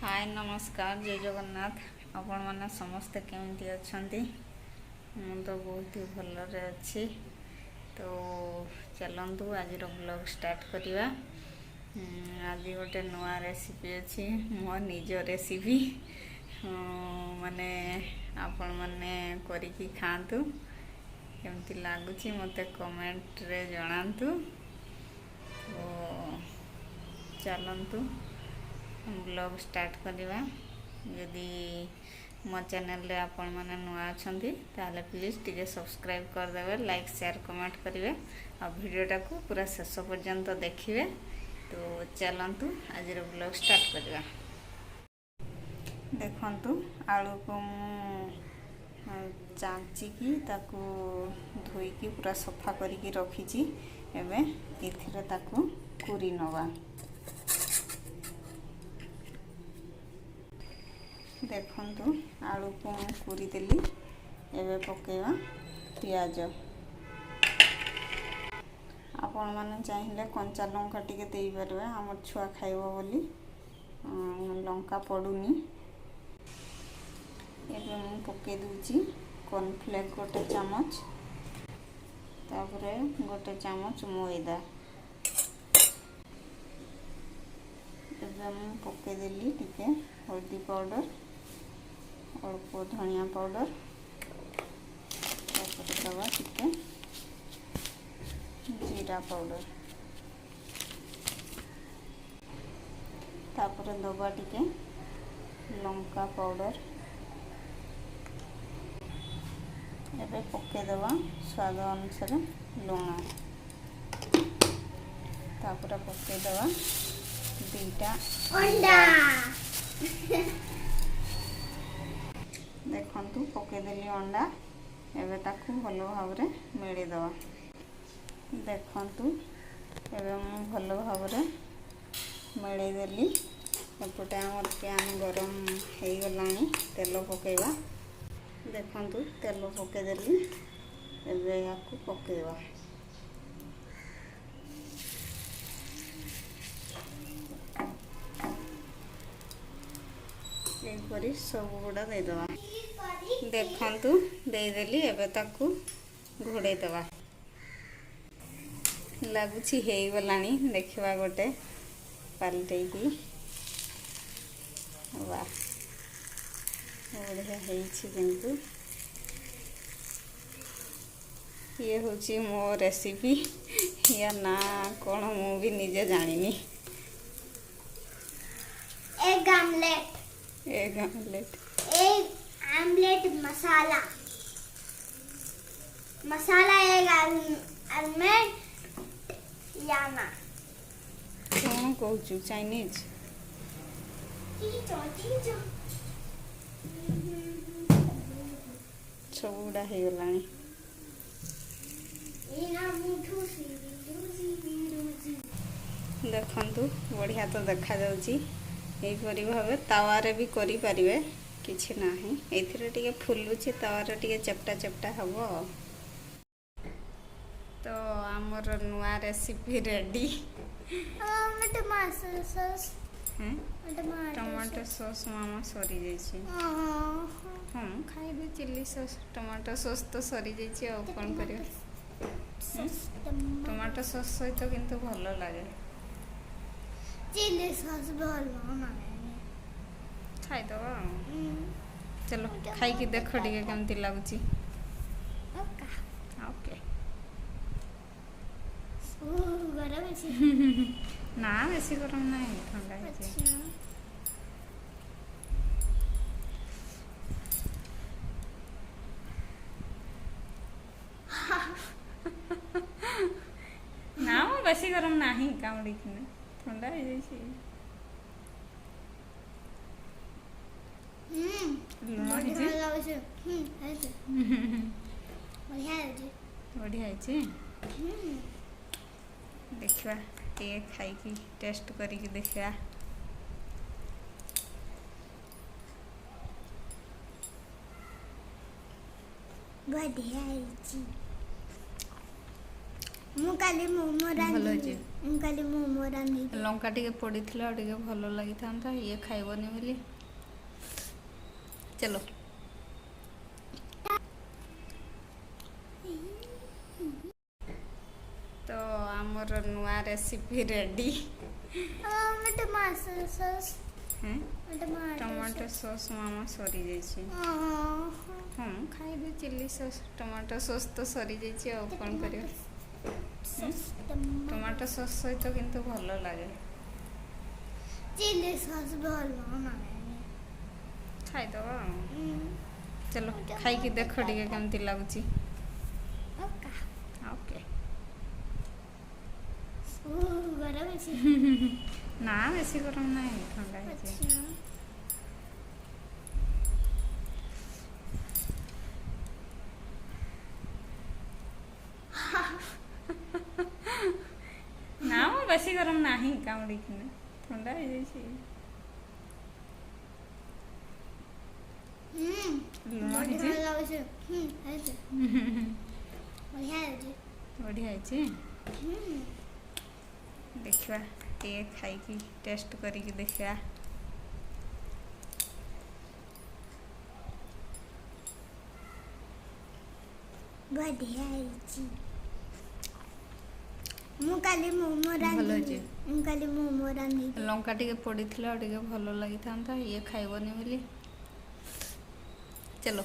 हाय नमस्कार जय जगन्नाथ आपण मैंने समस्ते केमती अच्छा मु तो बहुत ही भलरे अच्छी। तो चलतु आज ब्लॉग स्टार्ट करवा। आज गोटे नुआ रेसिपी अच्छी मो निज रेसिपी माने आपण मैंने करिकी खातु केमती लगुच मत कमेंट रे जनातु। तो चलतु ब्लॉग स्टार्ट करवा। यदि मो चैनल रे आपण माने नुआ अछंती ताले प्लीज टिके सब्सक्राइब कर देबे, लाइक शेयर कमेंट करिवे आ वीडियोटा को पूरा शेष पर्यंत देखिए। तो चलंतु आज ब्लॉग स्टार्ट करवा। देखंतु आलू को चांचिकी ताकू धोईकी पूरा सफा करिकी रखीची। एबे इथिरे ताकू कुरी नवा। देखंतु आलू को कुरी देली। एबे पकेवा पियाज। आपण माने चाहिए कंचा लंका टिके देई परबे, हमर छुआ खाइबो बोली लंका पडुनी। एबे मु पके दूची कॉर्नफ्लेक्स गोटे चामच, तापरे गोटे चामच मैदा। एबे मु पके देली टिके हल्दी पाउडर, अल्प धनिया पाउडर, दवा टिके जीरा पाउडर, तापर दवा टिके लंका पाउडर। एबे पके दवा स्वाद अनुसार लुण, तापर पके दवा दीटा अंडा। देखंतु पकेदेली अंडा। एबे ताकू भल भाव मेड़ी दवा। देखंतु एबे मु भल भाव मेड़ी देली। एपटे आमर पैन गरम हो गलानी, तेल पकेवा। देखंतु तेल पकेदेली। एबे याकू पकेवा। एपरी सब गुड़ा देदवा। देखंतु देदेली। एबे ताकू घोड़े दवा। लगुची हे गलानी देखिबा गोटे पालटे की। वाह बढ़िया हेछि। किंतु ये होची मो रेसिपी या ना कोन मु भी निजे जानिनी। Egg omelette. Egg omelette. Egg omelette masala. Masala egg omelette याना कौन कहूँ चाइनीज। सब गुड़ा हो गलानी। देखंतु बढ़िया तो देखा जाउची। एपरी भाव तावारे भी करि परिवे, किछि नाही। एथिरे टिके फुलुची तावारे टिके चपटा चपटा हबो। तो आमर नुआ रेसिपी रेडी। Tomato sauce. हैं टमाटो सॉस मामा सरी जाइछि। हम खाइबे चिल्ली सॉस। टमाटो सॉस तो सरी जाइछि। आ कोन करियो। टमाटो सॉस सहित किंतु भलो लागे। चिल्ली सॉस भलो लागे। खाई दो। चलो खाई की देखो टिके केमती लागुची। ओके गरम है ना बेसी गरम नहीं, ठंडा है। ना बेसी गरम नहीं, काउडी कि ठंडा है जैसी। बढ़िया है। देखा ये खाई टेस्ट करिकी देखा। बढ़िया ମୁଁ କାଲି ମୋମୋ ଭଲ ରାନ୍ଧିବି। ହେଇଛି। ମୁଁ କାଲି ମୋମୋ ରାନ୍ଧିବି। ଲଙ୍କା ଟିକେ ପଡ଼ିଥିଲା ଆଉ ଟିକେ ଭଲ ଲାଗିଥାନ୍ତା, ଇଏ ଖାଇବନି ବୋଲି। ଚଲୋ ତ ଆମର ନୂଆ ରେସିପି ରେଡ଼ି। ମତେ ମାସ ସସ୍ ଟମାଟୋ ସସ୍ ମାମା ସରିଯାଇଛି। ହଁ ମୁଁ ଖାଇବି ଚିଲି ସସ୍, ଟମାଟୋ ସସ୍ ତ ସରିଯାଇଛି ଆଉ କ'ଣ କରିବା। ଟମାଟୋ ସସ୍ ସହିତ କିନ୍ତୁ ଭଲ ଲାଗେ। ଚିଲି ସସ୍ ଭଲ ନାହିଁ। ଖାଇଦେବା ଆଉ। ଚଲୋ ଖାଇକି ଦେଖ ଟିକେ କେମିତି ଲାଗୁଛି। ଓକେ। ଗରମ ଅଛି। ନା ବେଶୀ ଗରମ ନାହିଁ, ଥଣ୍ଡା ହେଇଛି। ନା ମ ବେଶୀ ଗରମ ନାହିଁ, କାମୁଡ଼ିକିନା ଥଣ୍ଡା ହେଇଯାଇଛି। ଲୁଣ ହେଇଛି, ବଢ଼ିଆ ହେଇଛି। ଦେଖିବା ଟିକେ ଖାଇକି ଟେଷ୍ଟ କରିକି ଦେଖିବା। ବଢ଼ିଆ ହେଇଛି। ମୁଁ କାଲି ମୋମୋ ଭଲ ରାନ୍ଧିବି। ହେଇଛି। ମୁଁ କାଲି ମୋମୋ ରାନ୍ଧିବି। ଲଙ୍କା ଟିକେ ପଡ଼ିଥିଲା ଆଉ ଟିକେ ଭଲ ଲାଗିଥାନ୍ତା, ଇଏ ଖାଇବନି ବୋଲି। ଚଲୋ